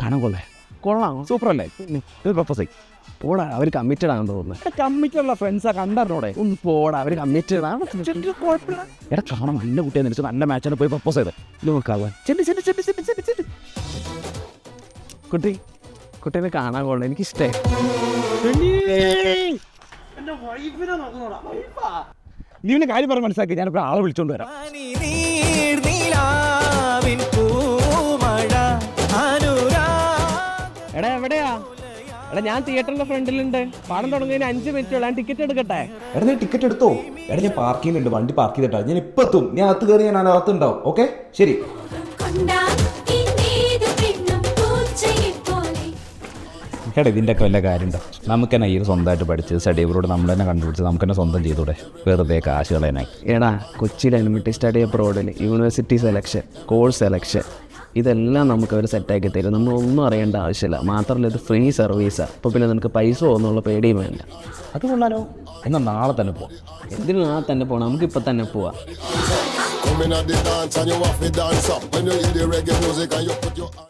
കാണാൻ കൊള്ളാം, സൂപ്പർ അല്ലേ? പ്രപ്പോസ് പോടാ, അവർ കമ്മിറ്റഡ് ആണെന്ന് തോന്നുന്നു. കമ്മിറ്റഡുള്ള ഫ്രണ്ട്സാ കണ്ടറിഞ്ഞോടെ? ഒന്ന് പോടാ, അവർ കമ്മിറ്റഡ് ആണ്. എടാ കാണാൻ നല്ല കുട്ടിയെ നിനച്ച് നല്ല മാച്ചാണ് പോയി പ്രപ്പോസ് ചെയ്ത് നോക്കാവാൻ. കുട്ടീനെ കാണാൻ കൊള്ളാം, എനിക്കിഷ്ടേ. നീ പിന്നെ കാര്യം പറഞ്ഞ് മനസ്സിലാക്കി, ഞാനിപ്പോൾ ആളെ വിളിച്ചോണ്ട് വരാം. എടാ എവിടെയാ? എടാ ഞാൻ തിയേറ്ററിന്റെ ഫ്രണ്ടിലുണ്ട്. പാടം തുടങ്ങിയതിന് 5 മിനിറ്റ് ഞാൻ ടിക്കറ്റ് എടുക്കട്ടെ? എടാ നീ ടിക്കറ്റ് എടുത്തോ? എടാ ഞാൻ പാർക്ക് ചെയ്യുന്നുണ്ട്, വണ്ടി പാർക്ക് ചെയ്തിട്ടാ ഞാൻ ഇപ്പം എത്തും. ഞാൻ അകത്ത് കയറി ഞാൻ അകത്തുണ്ടാവും. ഓക്കെ ശരി. എടാ ഇതിൻ്റെയൊക്കെ വല്ല കാര്യമുണ്ടോ? നമുക്ക് തന്നെ ഈ സ്വന്തമായിട്ട് പഠിച്ച് സ്റ്റഡി അബ്രോഡ് നമ്മൾ തന്നെ കണ്ടുപിടിച്ച് നമുക്ക് തന്നെ സ്വന്തം ചെയ്തൂടെ? വെറുതെ കാശ് കളയാനായി. എടാ കൊച്ചിയിൽ എലിമെൻ്ററി സ്റ്റഡി അബ്രോഡിൽ യൂണിവേഴ്സിറ്റി സെലക്ഷൻ, കോഴ്സ് സെലക്ഷൻ ഇതെല്ലാം നമുക്ക് അവർ സെറ്റാക്കി തരും. നമ്മളൊന്നും അറിയേണ്ട ആവശ്യമില്ല. മാത്രമല്ല ഇത് ഫ്രീ സർവീസാണ്. അപ്പോൾ പിന്നെ നിനക്ക് പൈസ പോകുന്നുള്ള പേടിയും വേണ്ട. അത് കൊള്ളാലോ. എന്നാൽ നാളെ തന്നെ പോവാം. എന്തിനും നാളെ തന്നെ പോകണം, നമുക്കിപ്പോൾ തന്നെ പോവാം.